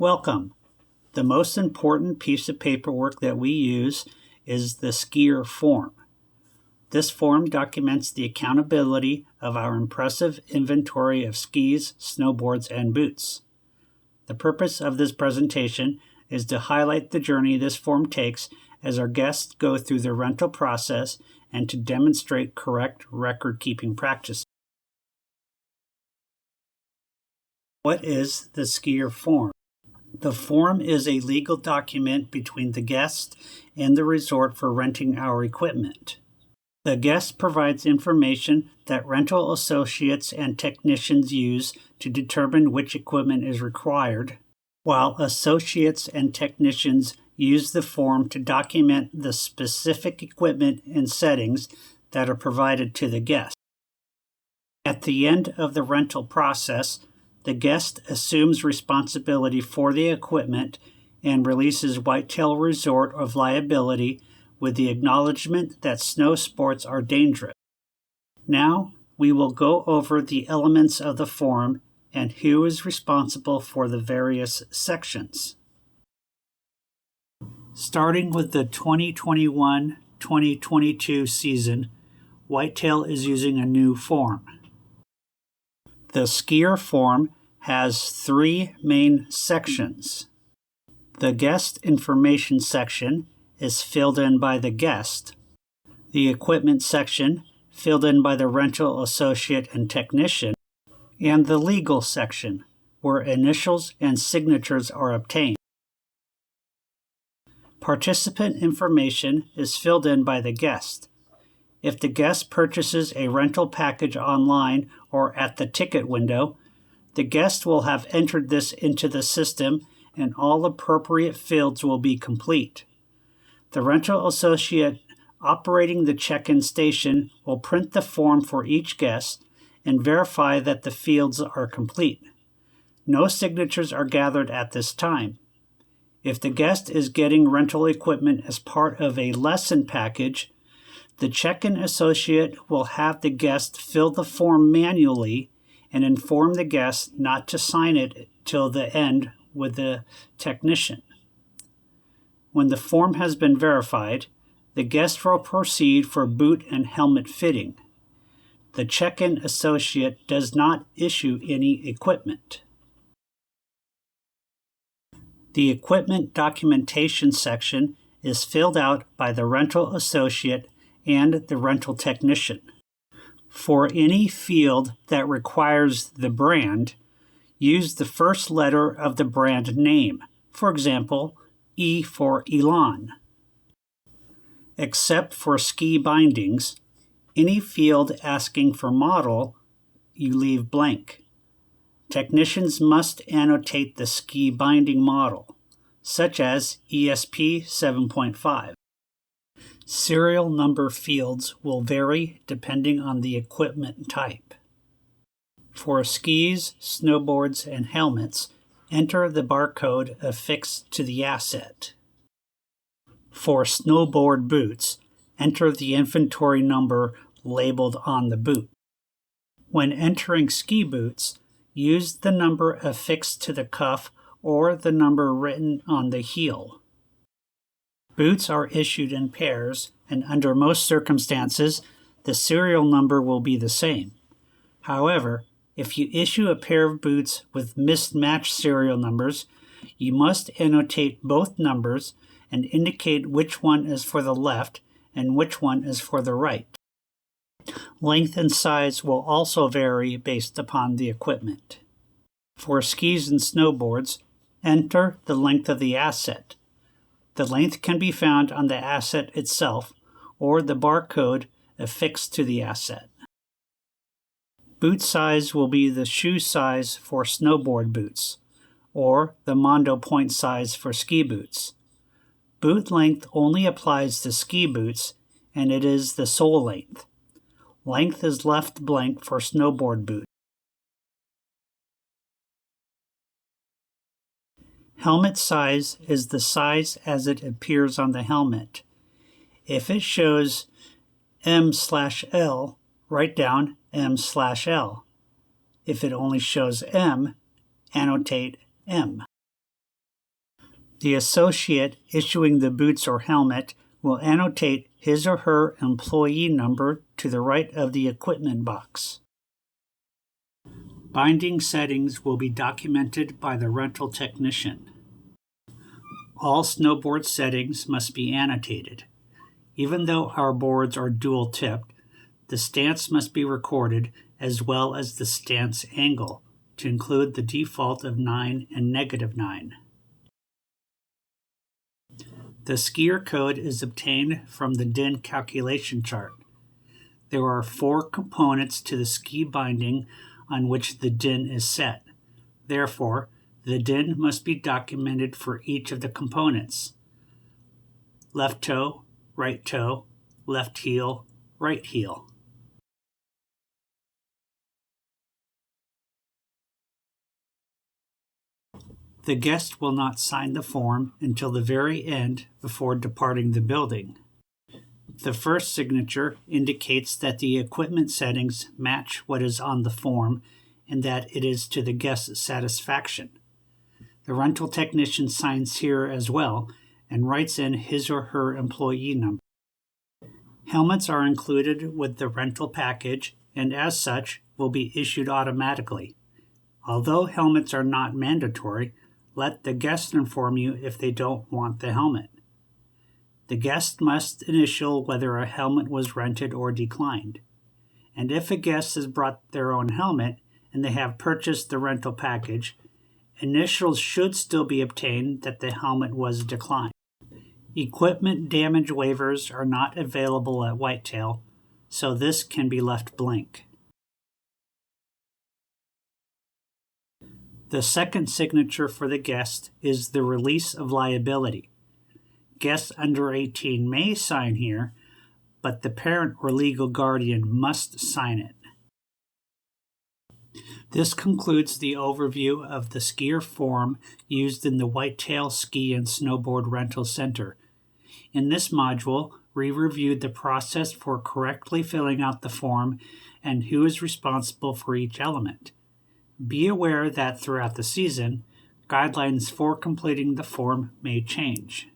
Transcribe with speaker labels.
Speaker 1: Welcome. The most important piece of paperwork that we use is the skier form. This form documents the accountability of our impressive inventory of skis, snowboards, and boots. The purpose of this presentation is to highlight the journey this form takes as our guests go through the rental process and to demonstrate correct record-keeping practices. What is the skier form? The form is a legal document between the guest and the resort for renting our equipment. The guest provides information that rental associates and technicians use to determine which equipment is required, while associates and technicians use the form to document the specific equipment and settings that are provided to the guest. At the end of the rental process, the guest assumes responsibility for the equipment and releases Whitetail Resort of liability with the acknowledgement that snow sports are dangerous. Now, we will go over the elements of the form and who is responsible for the various sections. Starting with the 2021-2022 season, Whitetail is using a new form. The skier form has three main sections. The guest information section is filled in by the guest. The equipment section filled in by the rental associate and technician, and the legal section where initials and signatures are obtained. Participant information is filled in by the guest. If the guest purchases a rental package online or at the ticket window, the guest will have entered this into the system and all appropriate fields will be complete. The rental associate operating the check-in station will print the form for each guest and verify that the fields are complete. No signatures are gathered at this time. If the guest is getting rental equipment as part of a lesson package, the check-in associate will have the guest fill the form manually and inform the guest not to sign it till the end with the technician. When the form has been verified, the guest will proceed for boot and helmet fitting. The check-in associate does not issue any equipment. The equipment documentation section is filled out by the rental associate and the rental technician. For any field that requires the brand, use the first letter of the brand name. For example, E for Elan. Except for ski bindings, any field asking for model, you leave blank. Technicians must annotate the ski binding model, such as ESP 7.5. Serial number fields will vary depending on the equipment type. For skis, snowboards, and helmets, enter the barcode affixed to the asset. For snowboard boots, enter the inventory number labeled on the boot. When entering ski boots, use the number affixed to the cuff or the number written on the heel. Boots are issued in pairs, and under most circumstances, the serial number will be the same. However, if you issue a pair of boots with mismatched serial numbers, you must annotate both numbers and indicate which one is for the left and which one is for the right. Length and size will also vary based upon the equipment. For skis and snowboards, enter the length of the asset. The length can be found on the asset itself or the barcode affixed to the asset. Boot size will be the shoe size for snowboard boots, or the Mondo point size for ski boots. Boot length only applies to ski boots, and it is the sole length. Length is left blank for snowboard boots. Helmet size is the size as it appears on the helmet. If it shows M/L, write down M/L. If it only shows M, annotate M. The associate issuing the boots or helmet will annotate his or her employee number to the right of the equipment box. Binding settings will be documented by the rental technician. All snowboard settings must be annotated. Even though our boards are dual-tipped, the stance must be recorded as well as the stance angle to include the default of 9 and -9. The skier code is obtained from the DIN calculation chart. There are 4 components to the ski binding on which the DIN is set. Therefore, the DIN must be documented for each of the components: left toe, left heel, right heel. The guest will not sign the form until the very end before departing the building. The first signature indicates that the equipment settings match what is on the form and that it is to the guest's satisfaction. The rental technician signs here as well and writes in his or her employee number. Helmets are included with the rental package and as such will be issued automatically. Although helmets are not mandatory, let the guest inform you if they don't want the helmet. The guest must initial whether a helmet was rented or declined. And if a guest has brought their own helmet and they have purchased the rental package, initials should still be obtained that the helmet was declined. Equipment damage waivers are not available at Whitetail, so this can be left blank. The second signature for the guest is the release of liability. Guests under 18 may sign here, but the parent or legal guardian must sign it. This concludes the overview of the skier form used in the Whitetail Ski and Snowboard Rental Center. In this module, we reviewed the process for correctly filling out the form and who is responsible for each element. Be aware that throughout the season, guidelines for completing the form may change.